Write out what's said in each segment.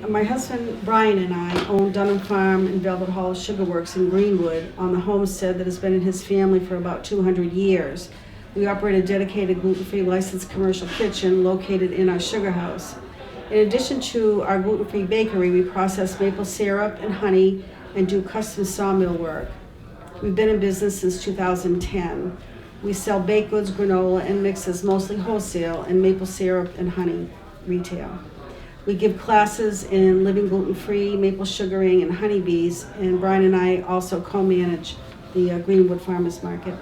My husband Brian and I own Dunham Farm and Velvet Hall Sugar Works in Greenwood on the homestead that has been in his family for about 200 years. We operate a dedicated gluten-free licensed commercial kitchen located in our sugar house. In addition to our gluten-free bakery, we process maple syrup and honey and do custom sawmill work. We've been in business since 2010. We sell baked goods, granola, and mixes, mostly wholesale, and maple syrup and honey retail. We give classes in living gluten-free, maple sugaring, and honeybees, and Brian and I also co-manage the Greenwood Farmers Market.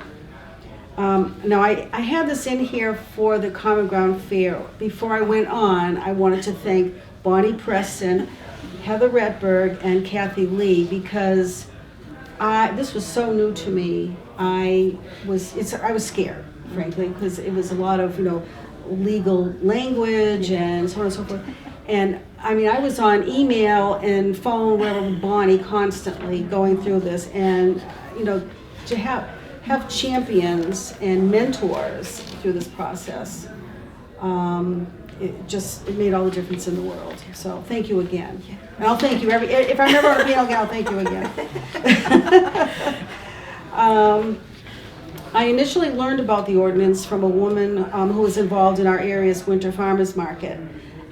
Now, I had this in here for the Common Ground Fair. Before I went on, I wanted to thank Bonnie Preston, Heather Redberg, and Kathy Lee, because this was so new to me. I was scared, frankly, because it was a lot of, legal language and so on and so forth. And I mean, I was on email and phone with Bonnie constantly going through this, and to have champions and mentors through this process, it made all the difference in the world. So thank you again. And I'll thank you if I'm ever on a panel again, I'll thank you again. I initially learned about the ordinance from a woman who was involved in our area's winter farmers market.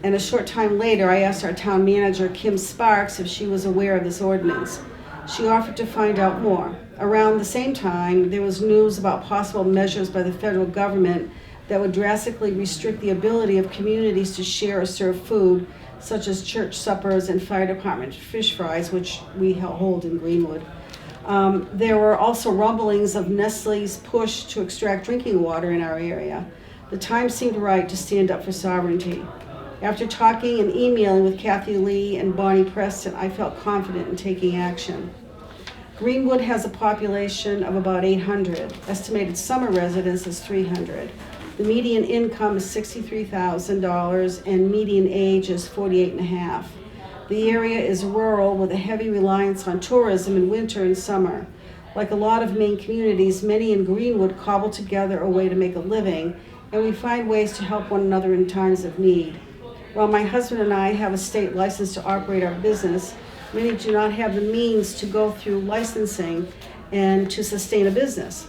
And a short time later, I asked our town manager, Kim Sparks, if she was aware of this ordinance. She offered to find out more. Around the same time, there was news about possible measures by the federal government that would drastically restrict the ability of communities to share or serve food, such as church suppers and fire department fish fries, which we hold in Greenwood. There were also rumblings of Nestle's push to extract drinking water in our area. The time seemed right to stand up for sovereignty. After talking and emailing with Kathy Lee and Bonnie Preston, I felt confident in taking action. Greenwood has a population of about 800. Estimated summer residents is 300. The median income is $63,000 and median age is 48 and a half. The area is rural with a heavy reliance on tourism in winter and summer. Like a lot of Maine communities, many in Greenwood cobble together a way to make a living, and we find ways to help one another in times of need. While my husband and I have a state license to operate our business, many do not have the means to go through licensing and to sustain a business.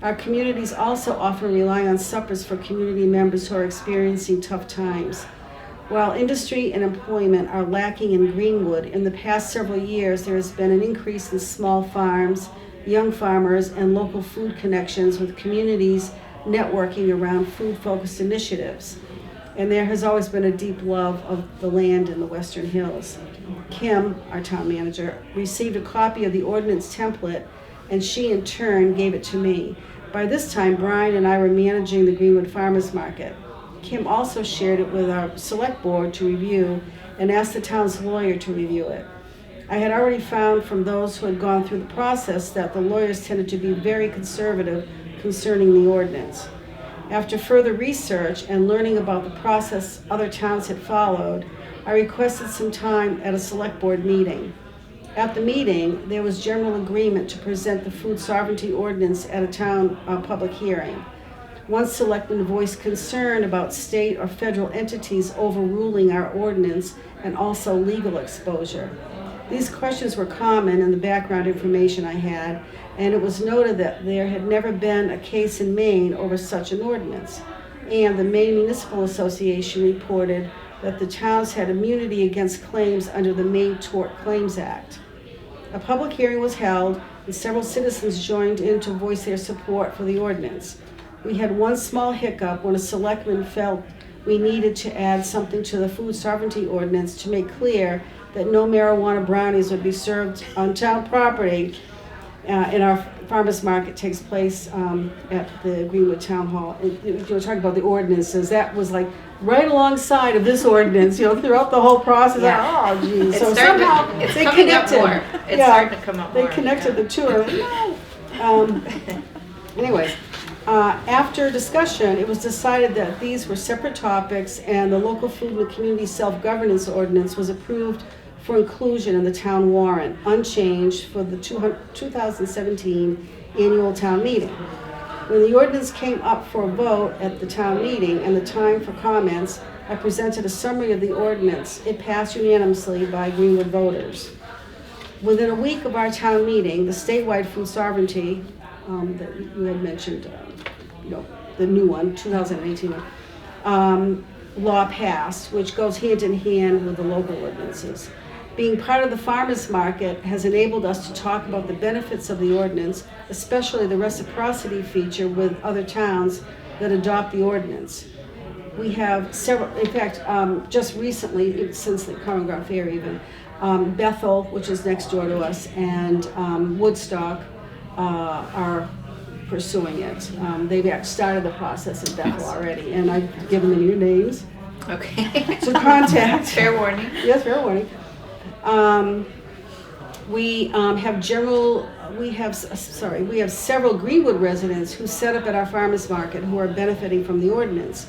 Our communities also often rely on suppers for community members who are experiencing tough times. While industry and employment are lacking in Greenwood, in the past several years there has been an increase in small farms, young farmers, and local food connections with communities networking around food-focused initiatives. And there has always been a deep love of the land in the Western Hills. Kim, our town manager, received a copy of the ordinance template, and she in turn gave it to me. By this time, Brian and I were managing the Greenwood Farmers Market. Kim also shared it with our select board to review and asked the town's lawyer to review it. I had already found from those who had gone through the process that the lawyers tended to be very conservative concerning the ordinance. After further research and learning about the process other towns had followed, I requested some time at a select board meeting. At the meeting, there was general agreement to present the food sovereignty ordinance at a town public hearing. One selectman voiced concern about state or federal entities overruling our ordinance and also legal exposure. These questions were common in the background information I had, and it was noted that there had never been a case in Maine over such an ordinance. And the Maine Municipal Association reported that the towns had immunity against claims under the Maine Tort Claims Act. A public hearing was held, and several citizens joined in to voice their support for the ordinance. We had one small hiccup when a selectman felt we needed to add something to the food sovereignty ordinance to make clear that no marijuana brownies would be served on town property in our farmers market takes place at the Greenwood Town Hall. You were talking about the ordinances. That was like right alongside of this ordinance, throughout the whole process. Yeah. Oh, geez. So starting somehow it's they coming connected. Up more. It's starting to come up they more. connected the two. Anyways, after discussion, it was decided that these were separate topics, and the local food and community self-governance ordinance was approved for inclusion in the town warrant, unchanged for the 2017 annual town meeting. When the ordinance came up for a vote at the town meeting and the time for comments, I presented a summary of the ordinance. It passed unanimously by Greenwood voters. Within a week of our town meeting, the statewide food sovereignty that you had mentioned, the new one, 2018, law passed, which goes hand in hand with the local ordinances. Being part of the farmers market has enabled us to talk about the benefits of the ordinance, especially the reciprocity feature with other towns that adopt the ordinance. We have several, in fact, just recently, since the Common Ground Fair even, Bethel, which is next door to us, and Woodstock are pursuing it. They've started the process in Bethel already, and I've given them your names. Okay. To contact. Fair warning. Yes, fair warning. We have several Greenwood residents who set up at our farmers market who are benefiting from the ordinance.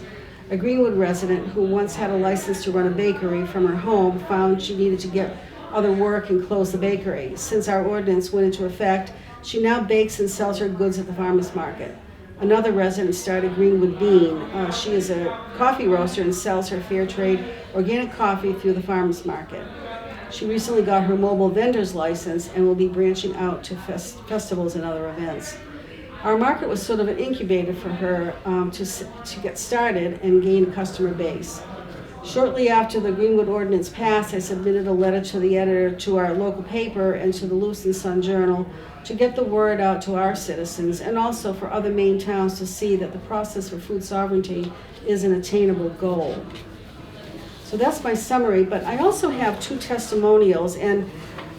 A Greenwood resident who once had a license to run a bakery from her home found she needed to get other work and close the bakery. Since our ordinance went into effect, she now bakes and sells her goods at the farmers market. Another resident started Greenwood Bean. She is a coffee roaster and sells her fair trade organic coffee through the farmers market. She recently got her mobile vendor's license and will be branching out to festivals and other events. Our market was sort of an incubator for her to get started and gain a customer base. Shortly after the Greenwood ordinance passed, I submitted a letter to the editor to our local paper and to the Lewiston Sun Journal to get the word out to our citizens and also for other Maine towns to see that the process for food sovereignty is an attainable goal. So that's my summary, but I also have 2 testimonials, and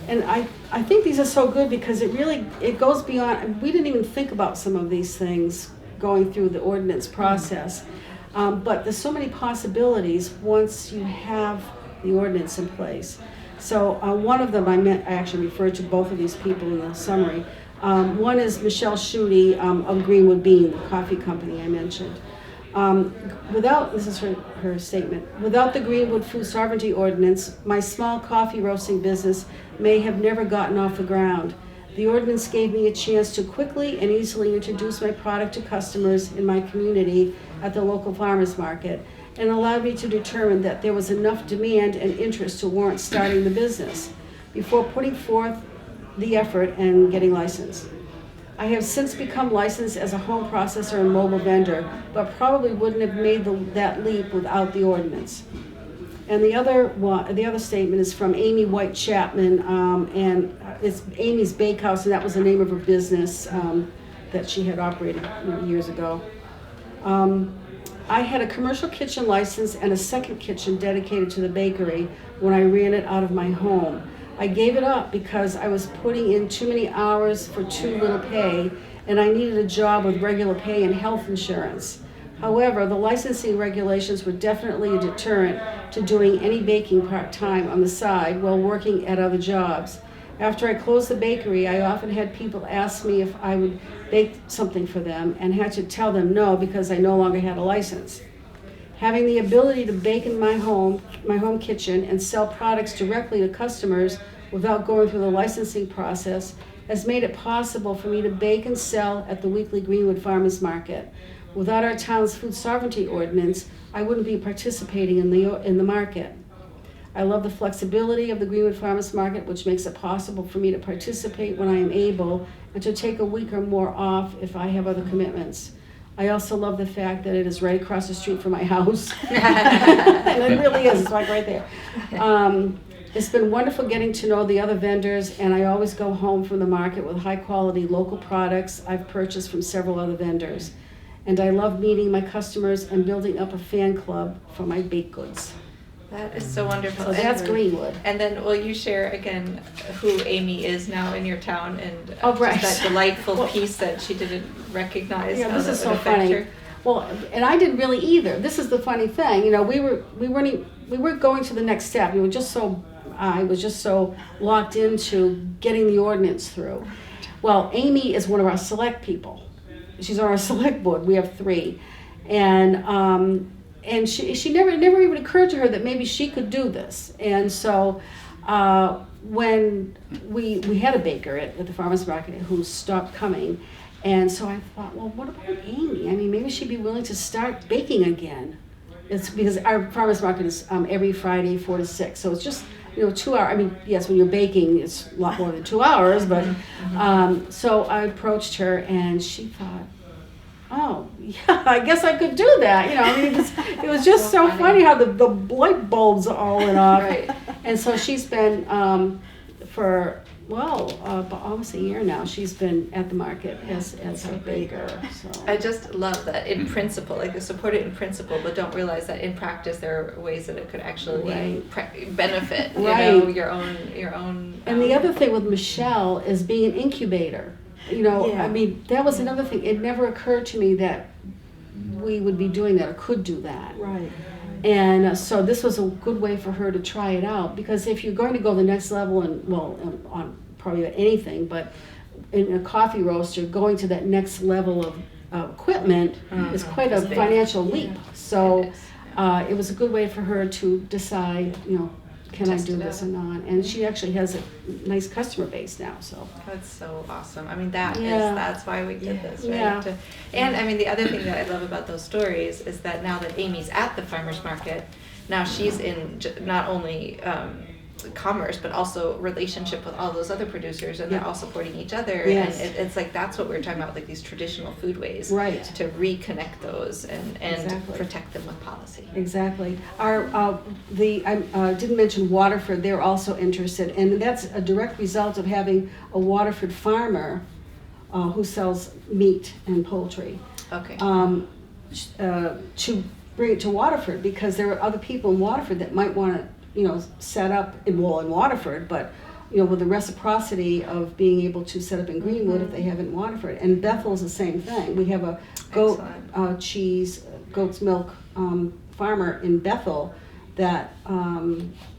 I think these are so good because it goes beyond. We didn't even think about some of these things going through the ordinance process, but there's so many possibilities once you have the ordinance in place. So one of them I actually referred to both of these people in the summary. One is Michelle Schutte of Greenwood Bean, the coffee company I mentioned. This is her statement, without the Greenwood Food Sovereignty Ordinance, my small coffee roasting business may have never gotten off the ground. The ordinance gave me a chance to quickly and easily introduce my product to customers in my community at the local farmers market and allowed me to determine that there was enough demand and interest to warrant starting the business before putting forth the effort and getting licensed. I have since become licensed as a home processor and mobile vendor, but probably wouldn't have made that leap without the ordinance. And the other statement is from Amy White Chapman, and it's Amy's Bakehouse, and that was the name of her business that she had operated years ago. I had a commercial kitchen license and a second kitchen dedicated to the bakery when I ran it out of my home. I gave it up because I was putting in too many hours for too little pay, and I needed a job with regular pay and health insurance. However, the licensing regulations were definitely a deterrent to doing any baking part-time on the side while working at other jobs. After I closed the bakery, I often had people ask me if I would bake something for them and had to tell them no because I no longer had a license. Having the ability to bake in my home kitchen and sell products directly to customers without going through the licensing process has made it possible for me to bake and sell at the weekly Greenwood Farmers Market. Without our town's food sovereignty ordinance, I wouldn't be participating in the market. I love the flexibility of the Greenwood Farmers Market, which makes it possible for me to participate when I am able and to take a week or more off if I have other commitments. I also love the fact that it is right across the street from my house. And it really is, it's like right there. It's been wonderful getting to know the other vendors, and I always go home from the market with high quality local products I've purchased from several other vendors. And I love meeting my customers and building up a fan club for my baked goods. That is so wonderful. So that's Greenwood. And then will you share again who Amy is now in your town and right. that delightful piece that she didn't recognize? Yeah, this is so affect funny. her? Well, and I didn't really either. This is the funny thing. We weren't going to the next step. I was just so locked into getting the ordinance through. Well, Amy is one of our select people. She's on our select board. We have 3, and she never even occurred to her that maybe she could do this. And so when we had a baker at the farmers market who stopped coming, And so I thought, well, what about Amy? I mean, maybe she'd be willing to start baking again. It's because our farmers market is every Friday, 4 to 6. So it's just, 2 hours. I mean, yes, when you're baking, it's a lot more than 2 hours. But so I approached her, and she thought, oh, yeah, I guess I could do that. I mean, it was just so funny how the light bulbs all went off. Right. And so she's been for almost a year now. She's been at the market as a baker. So I just love that in principle, like support it in principle, but don't realize that in practice there are ways that it could actually benefit, your own. And the other thing with Michelle is being an incubator. I mean, that was another thing. It never occurred to me that we would be doing that or could do that. Right. And so this was a good way for her to try it out, because if you're going to go the next level on probably anything, but in a coffee roaster, going to that next level of equipment is quite a financial leap. So it was a good way for her to decide, can I do this or not? And she actually has a nice customer base now. So that's so awesome. I mean, that's why we did this, right? Yeah. And I mean, the other thing that I love about those stories is that now that Amy's at the farmer's market, now she's in not only commerce, but also relationship with all those other producers, and they're all supporting each other. Yes. And it's like, that's what we're talking about, like these traditional foodways, Right. to reconnect those and Exactly. protect them with policy. Exactly. I didn't mention Waterford. They're also interested, and that's a direct result of having a Waterford farmer who sells meat and poultry. Okay. To bring it to Waterford, because there are other people in Waterford that might want to, set up in Waterford, but with the reciprocity of being able to set up in Greenwood if they have it in Waterford. And Bethel's the same thing. We have a goat cheese, goat's milk farmer in Bethel that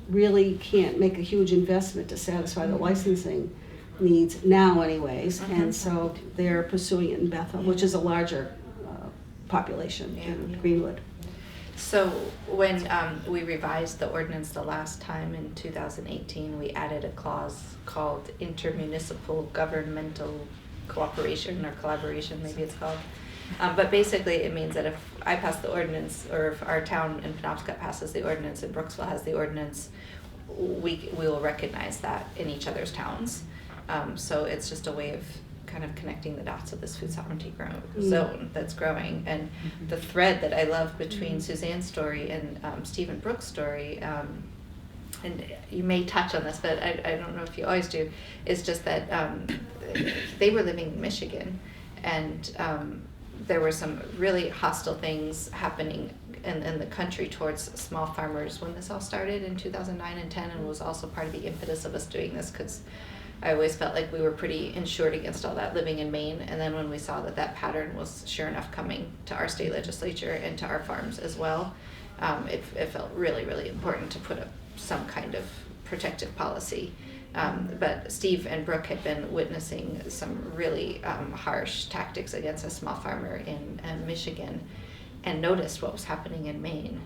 really can't make a huge investment to satisfy the licensing needs now anyways. And so they're pursuing it in Bethel, which is a larger population in Greenwood. So when we revised the ordinance the last time in 2018, we added a clause called intermunicipal governmental cooperation or collaboration, maybe it's called. But basically it means that if I pass the ordinance, or if our town in Penobscot passes the ordinance and Brooksville has the ordinance, we will recognize that in each other's towns. So it's just a way of kind of connecting the dots of this food sovereignty zone that's growing. And the thread that I love between Suzanne's story and Stephen Brooks' story, and you may touch on this, but I don't know if you always do, is just that they were living in Michigan, and there were some really hostile things happening in the country towards small farmers when this all started in 2009 and 10, and was also part of the impetus of us doing this, because I always felt like we were pretty insured against all that living in Maine. And then when we saw that pattern was sure enough coming to our state legislature and to our farms as well, it felt really, really important to put up some kind of protective policy. But Steve and Brooke had been witnessing some really harsh tactics against a small farmer in Michigan, and noticed what was happening in Maine,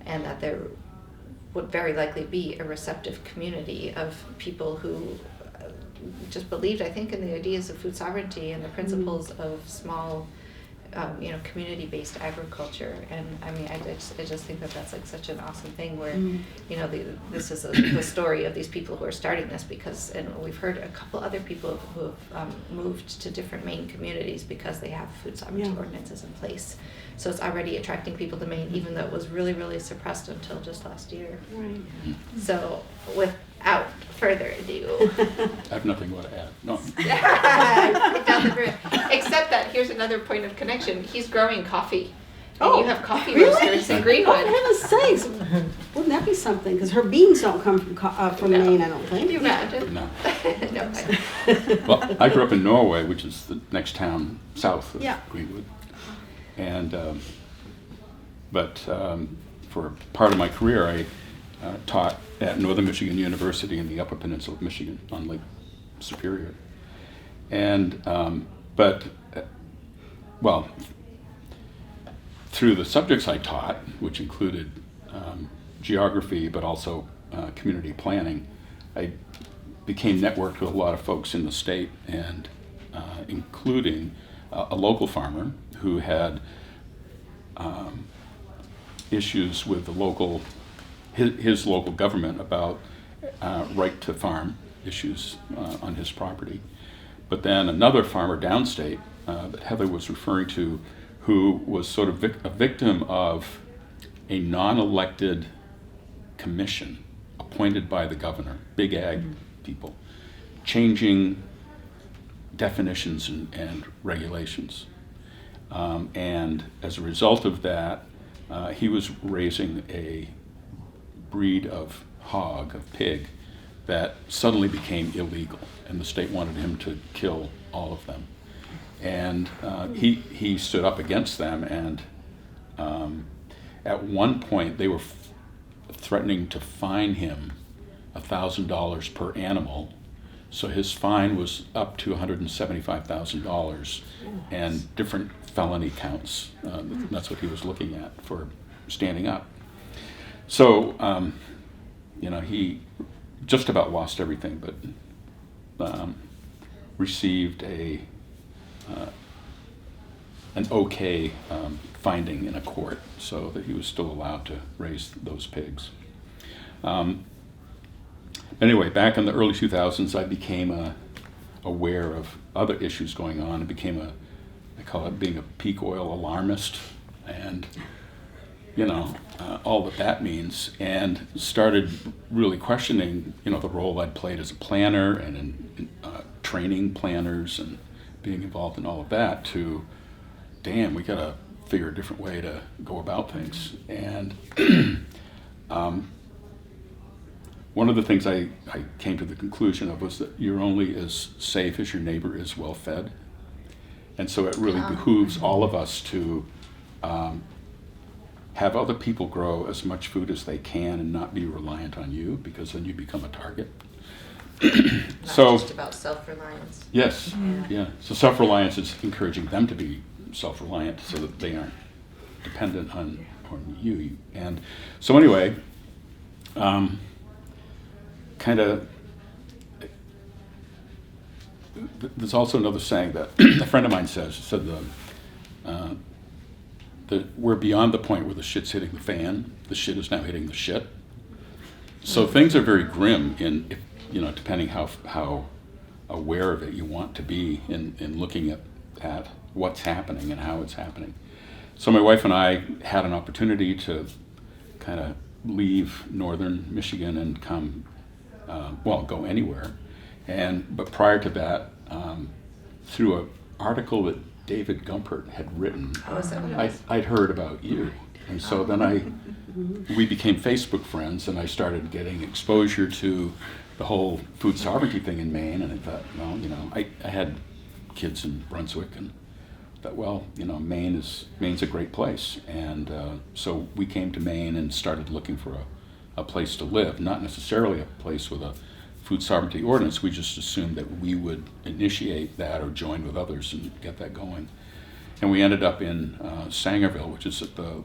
and that there would very likely be a receptive community of people who just believed, I think, in the ideas of food sovereignty and the principles of small, community-based agriculture. And I mean, I just think that that's like such an awesome thing where, this is the story of these people who are starting this, and we've heard a couple other people who have moved to different Maine communities because they have food sovereignty ordinances in place. So it's already attracting people to Maine, even though it was really, really suppressed until just last year. Right. So without further ado. I have nothing more to add. No. Except that here's another point of connection. He's growing coffee. And Oh, you have coffee really? roasters in Oh, Greenwood. for heaven's sakes! Wouldn't that be something? Because her beans don't come from No. Maine, I don't Can you think. imagine? No. No. Well, I grew up in Norway, which is the next town south of Yeah. Greenwood. And, for part of my career, I taught at Northern Michigan University in the Upper Peninsula of Michigan on Lake Superior. And, through the subjects I taught, which included geography, but also community planning, I became networked with a lot of folks in the state, and including a local farmer who had issues with the local, his local government about right to farm issues on his property. But then another farmer downstate that Heather was referring to, who was sort of a victim of a non-elected commission appointed by the governor, big ag people, changing definitions and regulations. And as a result of that, he was raising a breed of hog, of pig, that suddenly became illegal, and the state wanted him to kill all of them. And he stood up against them, and at one point they were threatening to fine him $1,000 per animal. So his fine was up to $175,000 and different felony counts. That's what he was looking at for standing up. So, he just about lost everything, but received an okay finding in a court, so that he was still allowed to raise those pigs. Anyway, back in the early 2000s, I became aware of other issues going on. I became I call it being a peak oil alarmist, and all that means, and started really questioning, the role I'd played as a planner and in training planners and being involved in all of that, to, damn, we gotta figure a different way to go about things. And one of the things I came to the conclusion of was that you're only as safe as your neighbor is well fed. And so it really behooves all of us to have other people grow as much food as they can and not be reliant on you, because then you become a target. Not just about self-reliance. Yes, yeah. So self-reliance is encouraging them to be self-reliant so that they aren't dependent on you. And so anyway, there's also another saying that a friend of mine said that we're beyond the point where the shit's hitting the fan. The shit is now hitting the shit. So things are very grim depending how aware of it you want to be in looking at what's happening and how it's happening. So my wife and I had an opportunity to kind of leave northern Michigan and come, go anywhere. But prior to that, through an article that David Gumpert had written, I'd heard about you. And so then we became Facebook friends, and I started getting exposure to the whole food sovereignty thing in Maine. And I thought, I had kids in Brunswick, and thought, Maine's a great place. And so we came to Maine and started looking for a place to live, not necessarily a place with a food sovereignty ordinance. We just assumed that we would initiate that or join with others and get that going. And we ended up in Sangerville, which is at the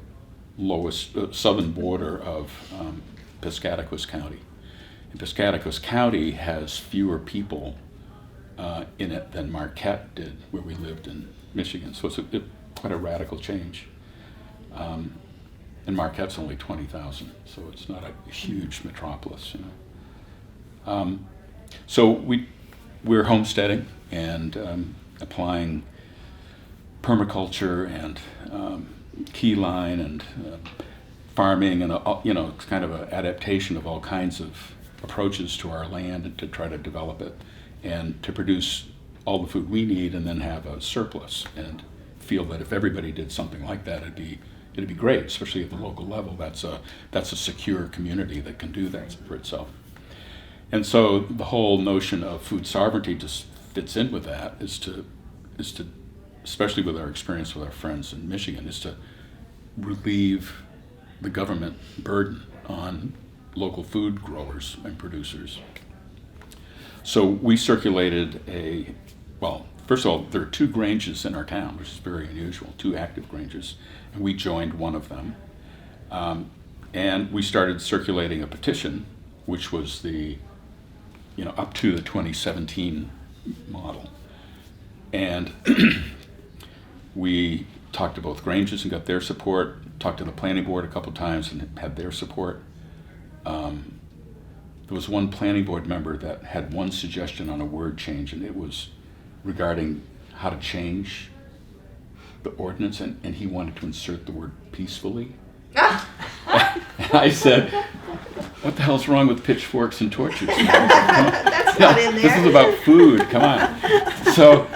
lowest southern border of Piscataquis County. And Piscataquis County has fewer people in it than Marquette did, where we lived in Michigan. So it's quite a radical change. And Marquette's only 20,000, so it's not a huge metropolis, So we're homesteading and applying permaculture and key line and farming, and it's kind of an adaptation of all kinds of approaches to our land, and to try to develop it and to produce all the food we need, and then have a surplus, and feel that if everybody did something like that, it'd be great, especially at the local level. That's a secure community that can do that for itself. And so the whole notion of food sovereignty just fits in with that, is to especially with our experience with our friends in Michigan, is to relieve the government burden on local food growers and producers. So we circulated first of all, there are 2 granges in our town, which is very unusual, 2 active granges, and we joined one of them. And we started circulating a petition, which was up to the 2017 model. And we talked to both Granges and got their support, talked to the planning board a couple times and had their support. There was one planning board member that had one suggestion on a word change, and it was regarding how to change the ordinance, and he wanted to insert the word peacefully. And I said, what the hell's wrong with pitchforks and torches? That's not in there. This is about food, come on. So,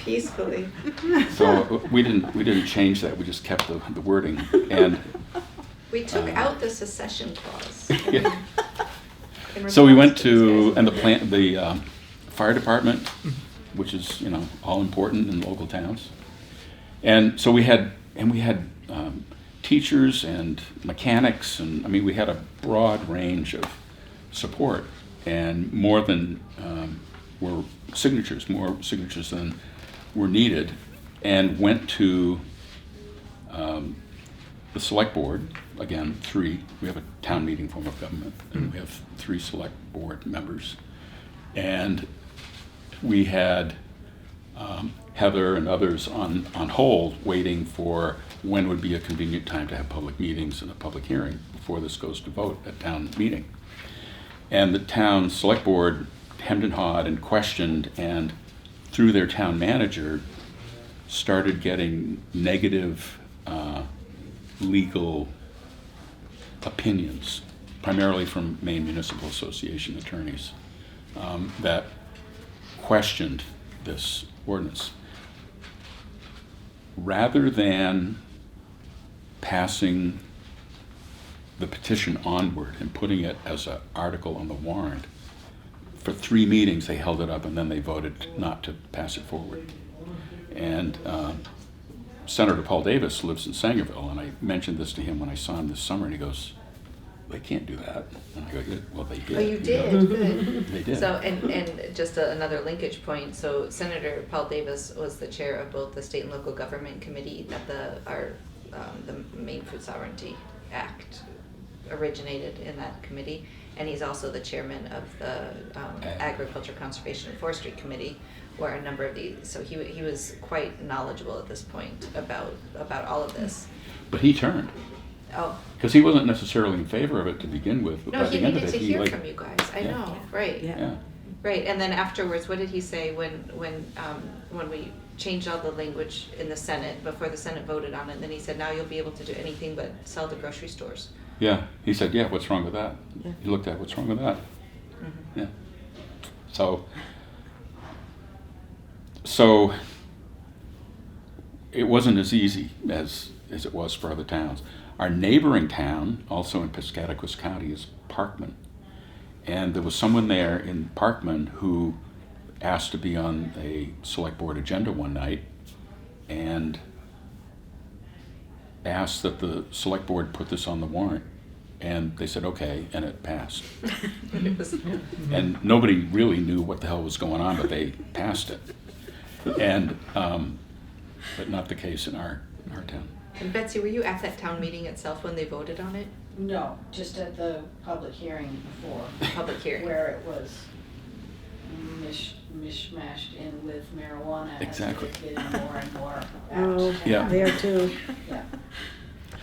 Peacefully. so we didn't change that, we just kept the wording. And We took out the secession clause. yeah. In So we went response these to, guys. and the fire department, which is, you know, all important in local towns. And so we had teachers and mechanics, and I mean, we had a broad range of support, and more signatures than were needed, and went to the select board, again, 3. We have a town meeting form of government, and we have 3 select board members. And we had Heather and others on hold, waiting for when would be a convenient time to have public meetings and a public hearing before this goes to vote at town meeting. And the town select board hemmed and hawed and questioned, and through their town manager started getting negative legal opinions, primarily from Maine Municipal Association attorneys, that questioned this ordinance. Rather than passing the petition onward and putting it as an article on the warrant, for 3 meetings they held it up and then they voted not to pass it forward. And Senator Paul Davis lives in Sangerville, and I mentioned this to him when I saw him this summer, and he goes, they can't do that. And I go, "Yeah, well, they did." Oh, you did, good. They did. So, and just another linkage point, so Senator Paul Davis was the chair of both the State and Local Government Committee that the Maine Food Sovereignty Act originated in that committee, and he's also the chairman of the Agriculture, Conservation, and Forestry Committee, where a number of these, so he was quite knowledgeable at this point about all of this. But he turned. Oh. Because he wasn't necessarily in favor of it to begin with, but No, by he the end of needed it, to he hear like, from you guys. I Yeah. know, right? Yeah. Right, and then afterwards, what did he say when we changed all the language in the Senate, before the Senate voted on it? And then he said, now you'll be able to do anything but sell to grocery stores. Yeah, he said, yeah, what's wrong with that? Yeah. He looked at, what's wrong with that? Mm-hmm. Yeah. So it wasn't as easy as it was for other towns. Our neighboring town, also in Piscataquis County, is Parkman. And there was someone there in Parkman who asked to be on a select board agenda one night and asked that the select board put this on the warrant. And they said, okay, and it passed. It was- And nobody really knew what the hell was going on, but they passed it. And, but not the case in our town. And Betsy, were you at that town meeting itself when they voted on it? No, just at the public hearing before, Public hearing? where it was mishmashed in with marijuana. Exactly. As it getting more and more. Oh, Yeah. there too. Yeah.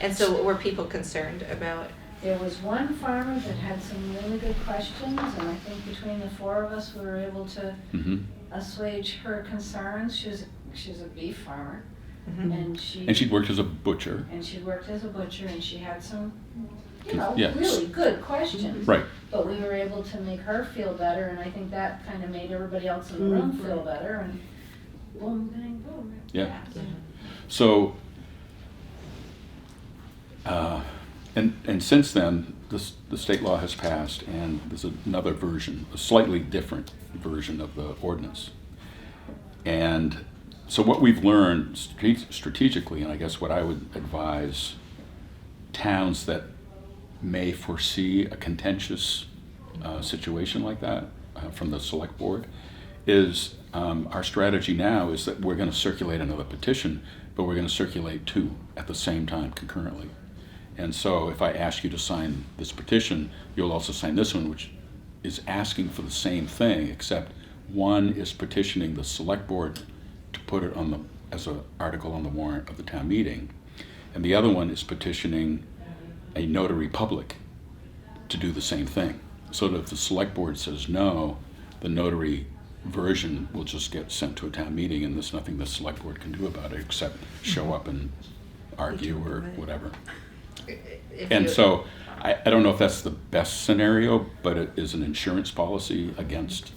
And so were people concerned about, There was one farmer that had some really good questions, and I think between the 4 of us, we were able to Mm-hmm. assuage her concerns. She's a beef farmer, Mhm. and And she'd worked as a butcher. and she worked as a butcher, and she had some, Yeah. really good questions. Right. But we were able to make her feel better, and I think that kind of made everybody else in the room feel better, and boom, bang, boom. Yeah. So, and since then, the state law has passed, and there's another version, a slightly different version of the ordinance. And so what we've learned strategically, and I guess what I would advise towns that may foresee a contentious situation like that from the select board, is our strategy now is that we're going to circulate another petition, but we're going to circulate 2 at the same time concurrently. And so if I ask you to sign this petition, you'll also sign this one, which is asking for the same thing, except one is petitioning the select board to put it on the as an article on the warrant of the town meeting. And the other one is petitioning a notary public to do the same thing. So that if the select board says no, the notary version will just get sent to a town meeting, and there's nothing the select board can do about it except show up and argue or whatever. If And you- so I don't know if that's the best scenario, but it is an insurance policy against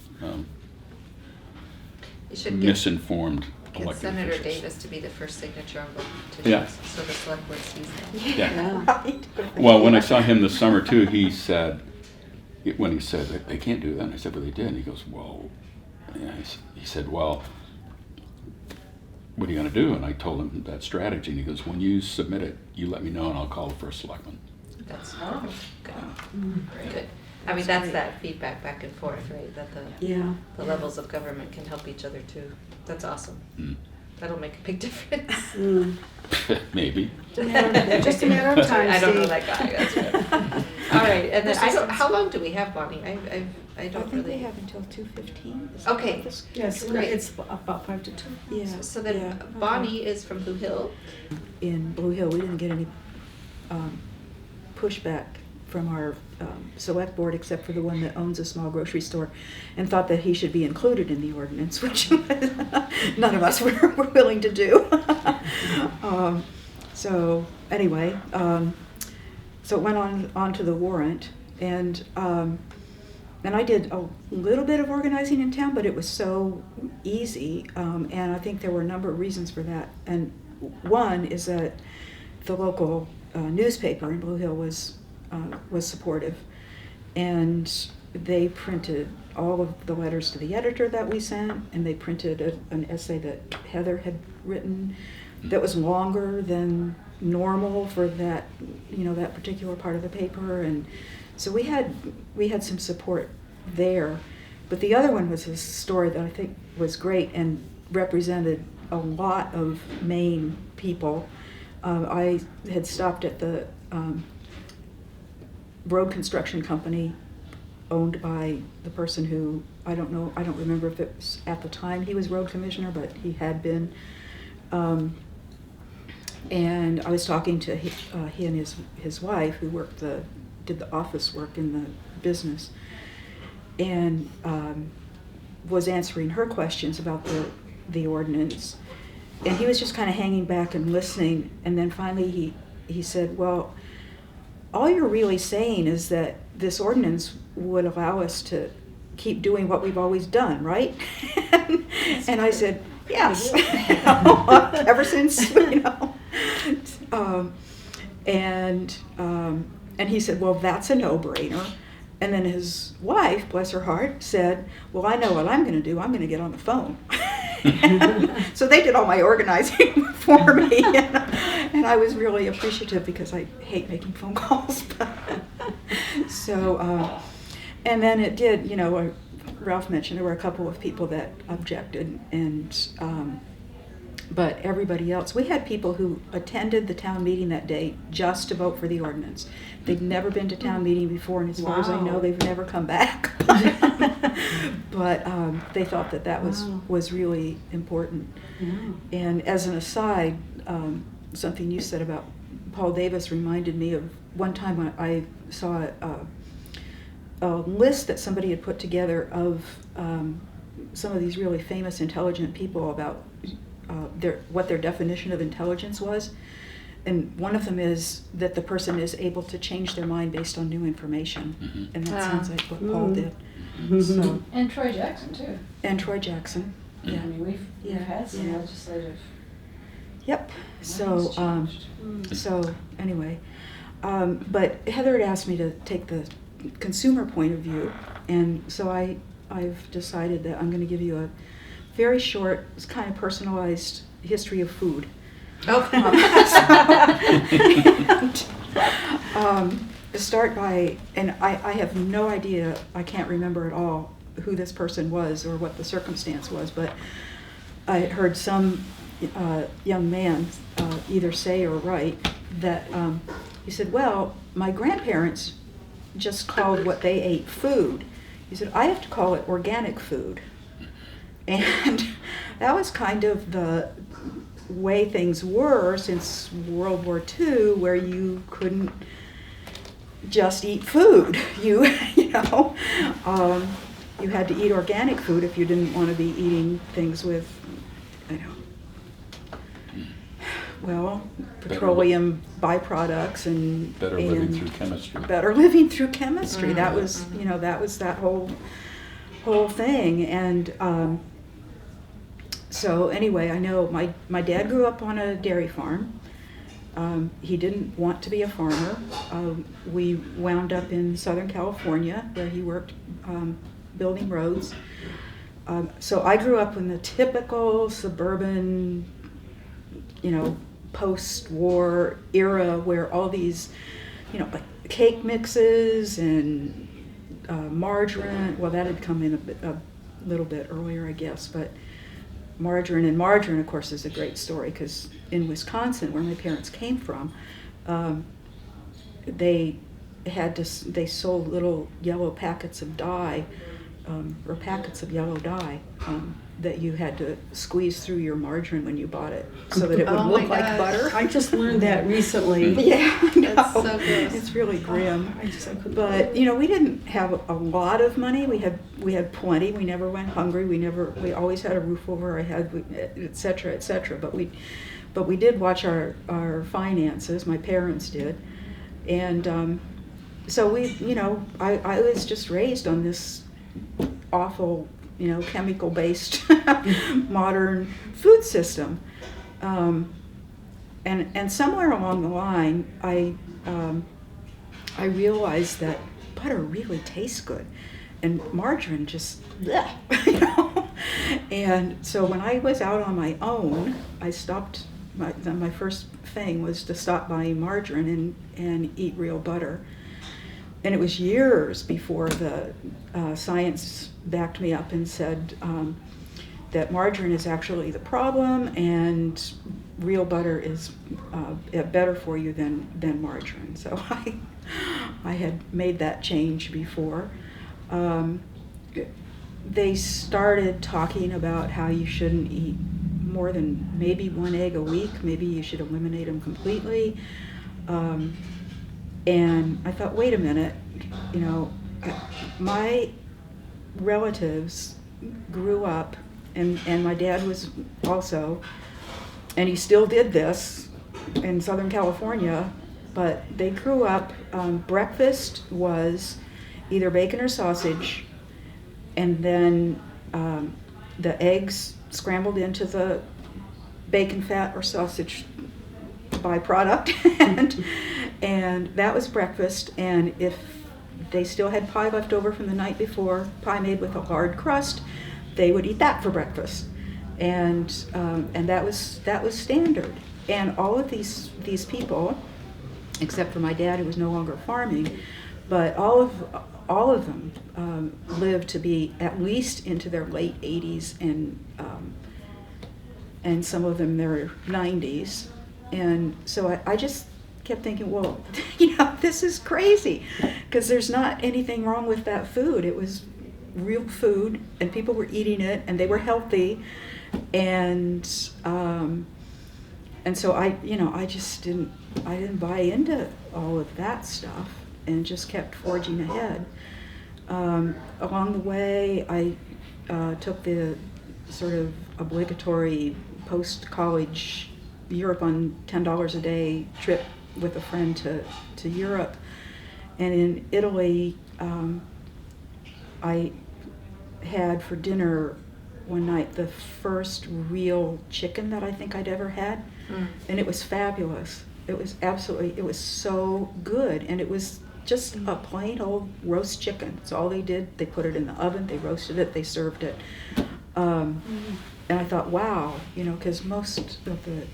You should get misinformed Get elected Senator officials. Davis to be the first signature on both Yeah. petitions, so the select board sees them. Yeah. Right. Well, when I saw him this summer too, he said, when he said that they can't do that, and I said, well, they did. And he goes, well, yeah. He said, well, what are you going to do? And I told him that strategy. And he goes, when you submit it, you let me know and I'll call the first selectman. That's Oh. good. Good. I mean, that's that feedback back and forth, right? That Yeah. the levels of government can help each other too. That's awesome. Mm. That'll make a big difference. Mm. Maybe. Just a matter of time, I don't know Steve. that guy, that's right. All right, and then how long do we have, Bonnie? I I don't think really. we have until 2:15. Okay. Yes, Great. it's about 5 to 2. Yeah. So then yeah. Bonnie is from Blue Hill. In Blue Hill, we didn't get any pushback from our select board, except for the one that owns a small grocery store, and thought that he should be included in the ordinance, which none of us were willing to do. So anyway, so it went on to the warrant, and I did a little bit of organizing in town, but it was so easy, and I think there were a number of reasons for that. And one is that the local newspaper in Blue Hill was supportive, and they printed all of the letters to the editor that we sent, and they printed an essay that Heather had written that was longer than normal for that, that particular part of the paper, and so we had some support there. But the other one was a story that I think was great and represented a lot of Maine people. I had stopped at the road construction company owned by the person who, I don't remember if it was at the time he was road commissioner, but he had been. And I was talking to he and his wife, who did the office work in the business, and was answering her questions about the ordinance. And he was just kind of hanging back and listening, and then finally he said, well, all you're really saying is that this ordinance would allow us to keep doing what we've always done, right? And I said, yes, ever since, and he said, well, that's a no-brainer. And then his wife, bless her heart, said, well, I know what I'm going to do. I'm going to get on the phone. So they did all my organizing for me, and I was really appreciative because I hate making phone calls. So, and then it did, Ralph mentioned there were a couple of people that objected, and but everybody else, we had people who attended the town meeting that day just to vote for the ordinance. They'd never been to town meeting before, and as far as I know, Wow. they've never come back. But they thought that Wow. was really important. And as an aside, something you said about Paul Davis reminded me of one time when I saw a list that somebody had put together of some of these really famous, intelligent people about what their definition of intelligence was. And one of them is that the person is able to change their mind based on new information. Mhm. And that Wow. sounds like what Paul did. Mhm. So, And Troy Jackson too. and Troy Jackson. I Yeah. mean, we've Yeah. had some Yeah. legislative. Yep. So, minds changed. so anyway, but Heather had asked me to take the consumer point of view, and so I've decided that I'm going to give you a very short, kind of personalized history of food. Oh. Start by, and I have no idea, I can't remember at all who this person was or what the circumstance was, but I heard some young man either say or write that he said, well, my grandparents just called what they ate food. He said, I have to call it organic food. And that was kind of way things were since World War II, where you couldn't just eat food. You know, you had to eat organic food if you didn't want to be eating things with, you know, well, petroleum byproducts and Better living through chemistry. Better living through chemistry. That was, you know, that was that whole thing. And so anyway, I know my dad grew up on a dairy farm. He didn't want to be a farmer. We wound up in Southern California, where he worked building roads. So I grew up in the typical suburban, you know, post-war era where all these, you know, like cake mixes and margarine. Well, that had come in a little bit earlier, I guess, but margarine, of course, is a great story because in Wisconsin, where my parents came from, they sold little yellow packets of dye, or packets of yellow dye, that you had to squeeze through your margarine when you bought it, so that it would Oh look my like gosh. butter. I just learned that recently. Yeah, I know. That's so gross. It's really grim. I couldn't. But you know, we didn't have a lot of money. We had plenty. We never went hungry. We always had a roof over our head, et cetera, et cetera. But we did watch our finances. My parents did, and so we, you know, I was just raised on this awful, you know, chemical-based modern food system, and somewhere along the line, I realized that butter really tastes good, and margarine just, bleh, you know. And so when I was out on my own, I stopped. My first thing was to stop buying margarine and eat real butter. And it was years before the science backed me up and said that margarine is actually the problem, and real butter is better for you than margarine. So I had made that change before. They started talking about how you shouldn't eat more than maybe one egg a week. Maybe you should eliminate them completely. And I thought, wait a minute, you know, my relatives grew up, and my dad was also, and he still did this in Southern California, but they grew up, breakfast was either bacon or sausage, and then the eggs scrambled into the bacon fat or sausage byproduct, and that was breakfast. And if they still had pie left over from the night before, pie made with a hard crust, they would eat that for breakfast, and that was standard. And all of these people, except for my dad, who was no longer farming, but all of them lived to be at least into their late 80s, and some of them their 90s. And so I just kept thinking, well, you know, this is crazy, because there's not anything wrong with that food. It was real food, and people were eating it, and they were healthy, and so I didn't buy into all of that stuff, and just kept forging ahead. Along the way, I took the sort of obligatory post-college Europe on $10 a day trip with a friend to Europe. And in Italy, I had for dinner one night the first real chicken that I think I'd ever had. And it was fabulous. It was so good. And it was just a plain old roast chicken. That's all they did. They put it in the oven, they roasted it, they served it. And I thought, wow, you know, because most of the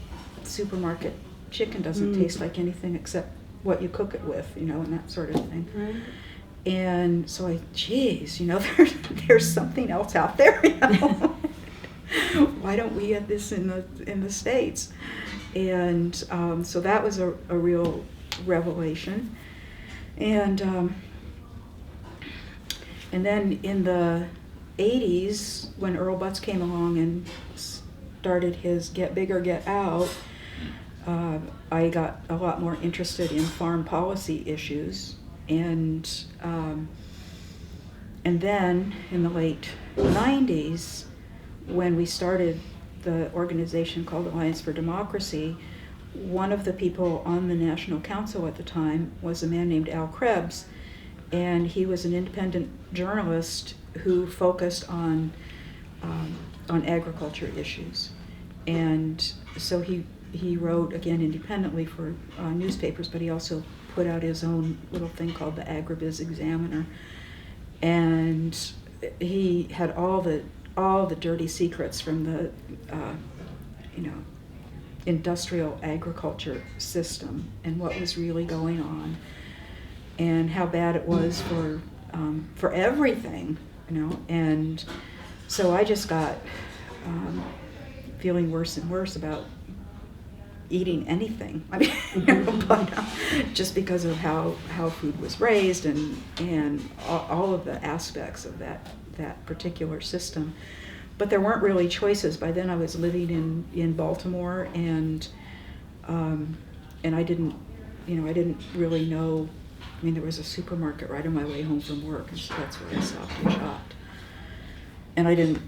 supermarket chicken doesn't taste like anything except what you cook it with, you know, and that sort of thing. Right. And so geez, you know, there's something else out there, you know. Why don't we get this in the States? And so that was a real revelation. And then in the 80s, when Earl Butz came along and started his Get Bigger, Get Out, I got a lot more interested in farm policy issues, and then in the late 90s, when we started the organization called Alliance for Democracy, one of the people on the National Council at the time was a man named Al Krebs, and he was an independent journalist who focused on agriculture issues. And so he wrote, again, independently for newspapers, but he also put out his own little thing called the Agribiz Examiner. And he had all the dirty secrets from the industrial agriculture system and what was really going on and how bad it was for everything, and so I just got feeling worse and worse about eating anything. I mean, but, just because of how food was raised and all of the aspects of that particular system. But there weren't really choices. By then I was living in Baltimore, and I didn't really know. I mean, there was a supermarket right on my way home from work, and so that's where I stopped and shopped. And I didn't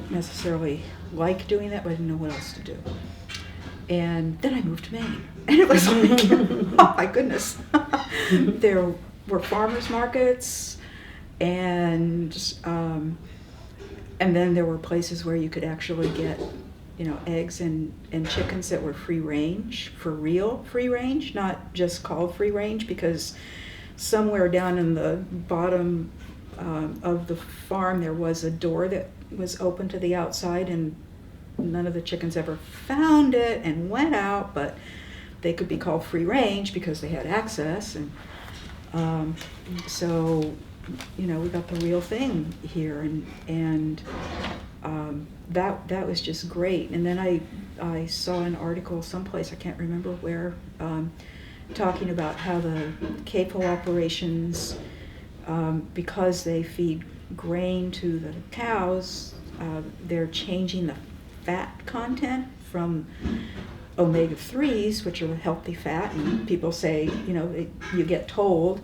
necessarily like doing that, but I didn't know what else to do. And then I moved to Maine, and it was like, oh my goodness. There were farmers markets, and then there were places where you could actually get, eggs and chickens that were free range, for real free range, not just called free range, because somewhere down in the bottom of the farm there was a door that was open to the outside, and none of the chickens ever found it and went out, but they could be called free range because they had access. And so we got the real thing here, and that was just great. And then I saw an article someplace, I can't remember where, talking about how the CAPO operations, because they feed grain to the cows, they're changing the fat content from omega-3s, which are healthy fat, and people say, you get told,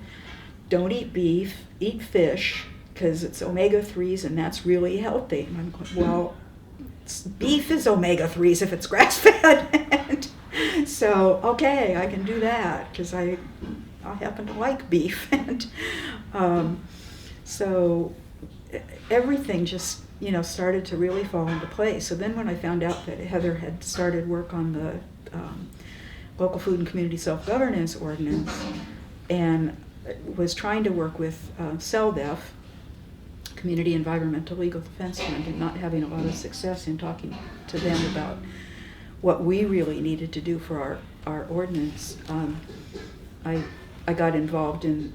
don't eat beef, eat fish, because it's omega-3s and that's really healthy. And I'm going, well, beef is omega-3s if it's grass-fed. So, okay, I can do that, because I happen to like beef. And so everything just, started to really fall into place. So then when I found out that Heather had started work on the Local Food and Community Self-Governance Ordinance, and was trying to work with CELDEF, Community Environmental Legal Defense Fund, and not having a lot of success in talking to them about what we really needed to do for our ordinance, I got involved in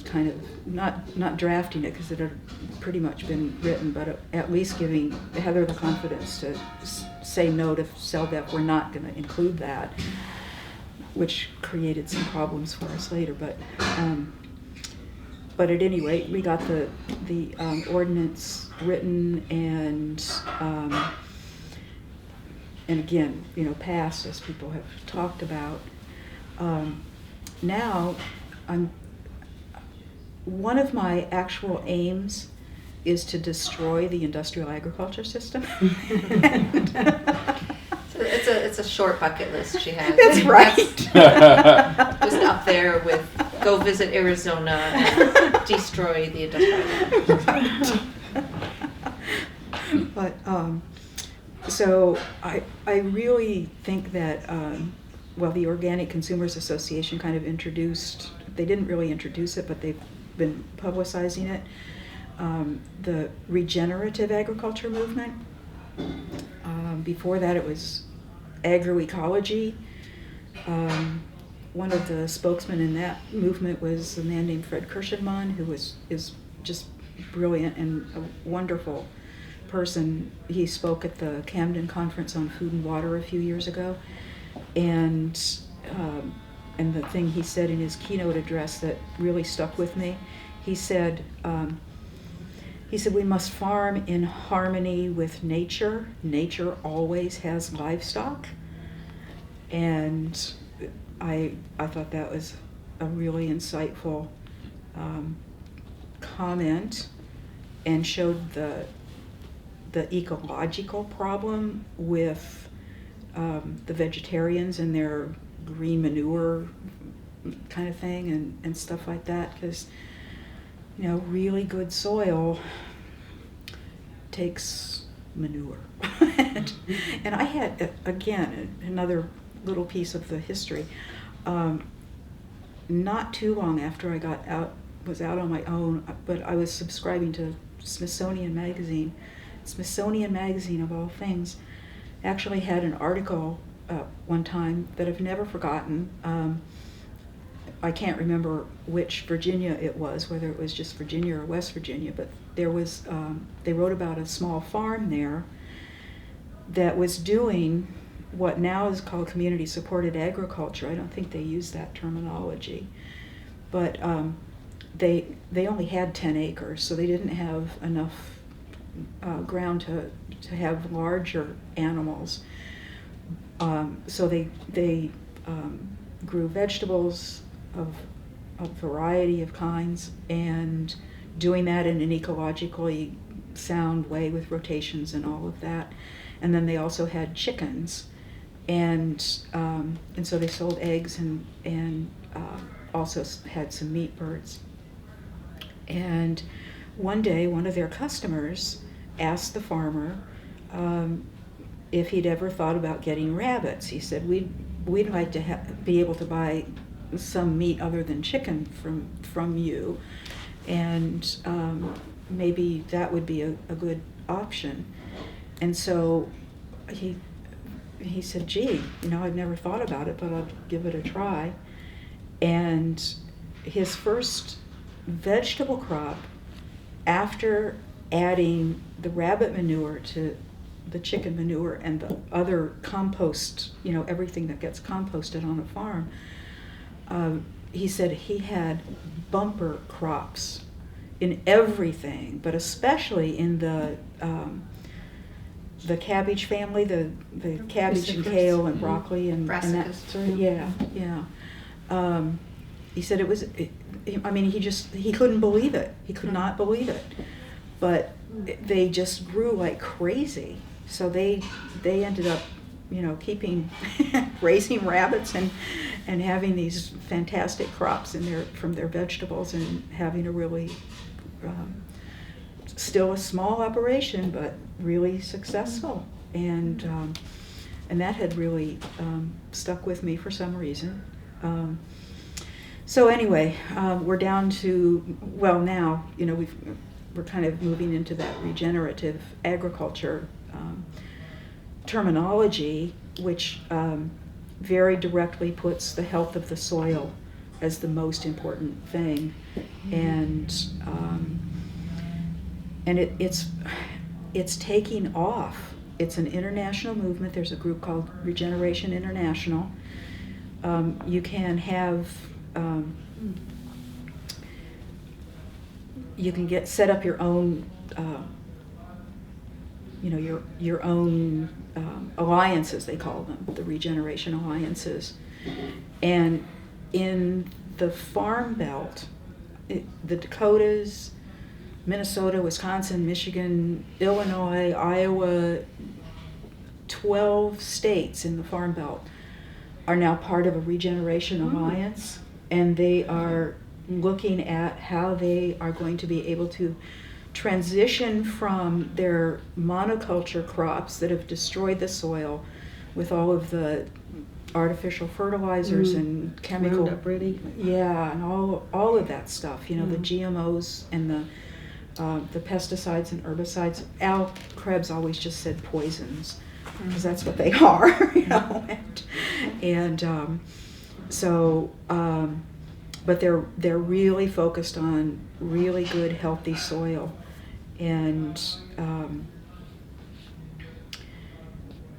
kind of not drafting it, because it had pretty much been written, but at least giving Heather the confidence to say no to CELDEF. We're not going to include that, which created some problems for us later. But at any rate, we got the ordinance written and again, passed, as people have talked about. Now, one of my actual aims is to destroy the industrial agriculture system. It's a short bucket list she has. That's right. Just up there with go visit Arizona and destroy the industrial agriculture. But so I really think that the Organic Consumers Association kind of introduced. They didn't really introduce it, but they've been publicizing it. The regenerative agriculture movement. Before that, it was agroecology. One of the spokesmen in that movement was a man named Fred Kirschenmann, who is just brilliant and a wonderful person. He spoke at the Camden Conference on Food and Water a few years ago, and the thing he said in his keynote address that really stuck with me, he said, he said we must farm in harmony with nature. Nature always has livestock. And I thought that was a really insightful comment, and showed the ecological problem with the vegetarians and their green manure kind of thing and stuff like that, because really good soil takes manure. and I had, again, another little piece of the history. Not too long after I was out on my own, but I was subscribing to Smithsonian Magazine. Smithsonian Magazine, of all things, actually had an article one time that I've never forgotten. I can't remember which Virginia it was, whether it was just Virginia or West Virginia, but there was, they wrote about a small farm there that was doing what now is called community-supported agriculture. I don't think they use that terminology, but they only had 10 acres, so they didn't have enough ground to have larger animals. So they grew vegetables of a variety of kinds, and doing that in an ecologically sound way with rotations and all of that. And then they also had chickens, and so they sold eggs and also had some meat birds. And one day, one of their customers asked the farmer if he'd ever thought about getting rabbits. He said, we'd like to be able to buy some meat other than chicken from you, and maybe that would be a good option. And so he said, gee, I've never thought about it, but I'll give it a try. And his first vegetable crop, after adding the rabbit manure to the chicken manure and the other compost, everything that gets composted on a farm, he said he had bumper crops in everything, but especially in the cabbage family, the cabbage and kale and broccoli and that sort of, yeah. He said it was, he couldn't believe it. He could not believe it. But they just grew like crazy. So they ended up, keeping, raising rabbits and having these fantastic crops from their vegetables, and having a really, still a small operation, but really successful. And that had really stuck with me for some reason. So anyway, we're down to, well, now, we're kind of moving into that regenerative agriculture terminology, which very directly puts the health of the soil as the most important thing. And it's taking off. It's an international movement. There's a group called Regeneration International. You can have you can set up your own your own alliances, they call them, the regeneration alliances. And in the Farm Belt, the Dakotas, Minnesota, Wisconsin, Michigan, Illinois, Iowa, 12 states in the Farm Belt are now part of a regeneration alliance, and they are looking at how they are going to be able to transition from their monoculture crops that have destroyed the soil with all of the artificial fertilizers and chemical, Roundup Ready. yeah, and all of that stuff, the GMOs and the pesticides and herbicides. Al Krebs always just said poisons, because that's what they are, but they're really focused on really good, healthy soil, and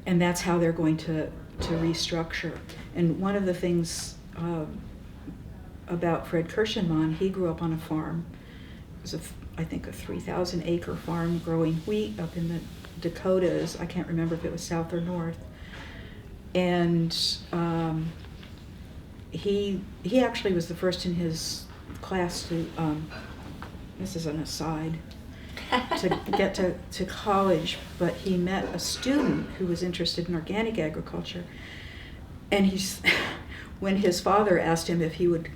that's how they're going to restructure. And one of the things about Fred Kirschenmann, he grew up on a farm. It was I think, a 3,000 acre farm growing wheat up in the Dakotas. I can't remember if it was south or north. And he actually was the first in his class to, this is an aside, to get to college, but he met a student who was interested in organic agriculture. And when his father asked him if he would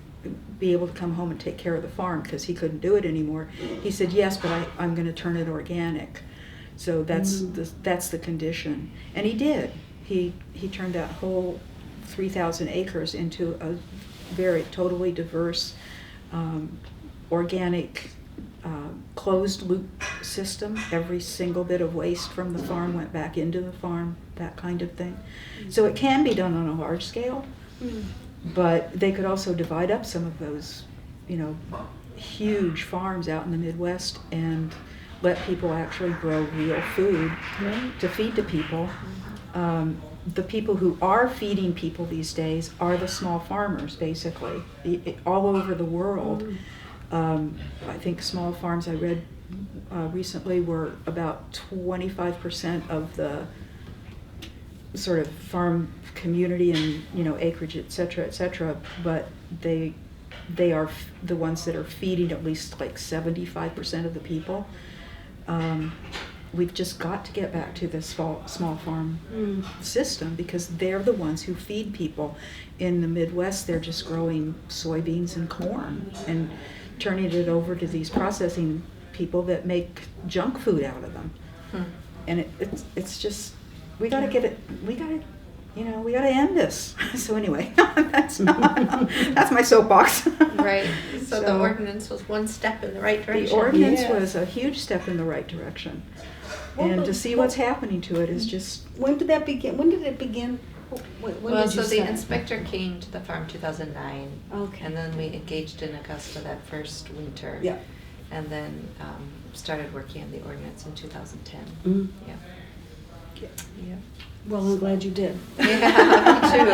be able to come home and take care of the farm because he couldn't do it anymore, he said, yes, but I'm going to turn it organic. So that's the condition. And he did. He turned that whole 3,000 acres into a very totally diverse organic closed loop system. Every single bit of waste from the farm went back into the farm, that kind of thing. So it can be done on a large scale, but they could also divide up some of those, huge farms out in the Midwest and let people actually grow real food to feed to people. The people who are feeding people these days are the small farmers, basically, all over the world. I think small farms, I read recently, were about 25% of the sort of farm community and acreage, et cetera, but they are the ones that are feeding at least like 75% of the people. We've just got to get back to this small farm system because they're the ones who feed people. In the Midwest, they're just growing soybeans and corn and turning it over to these processing people that make junk food out of them. And it's just, we gotta end this. So anyway, that's my soapbox. Right. So the ordinance was one step in the right direction. The ordinance was a huge step in the right direction. And to see what's happening to it is just... When did that begin? When did it begin? Well, so the inspector came to the farm 2009. Okay. And then we engaged in Augusta that first winter. Yeah. And then started working on the ordinance in 2010. Yeah. Well, I'm glad you did. Yeah, me too.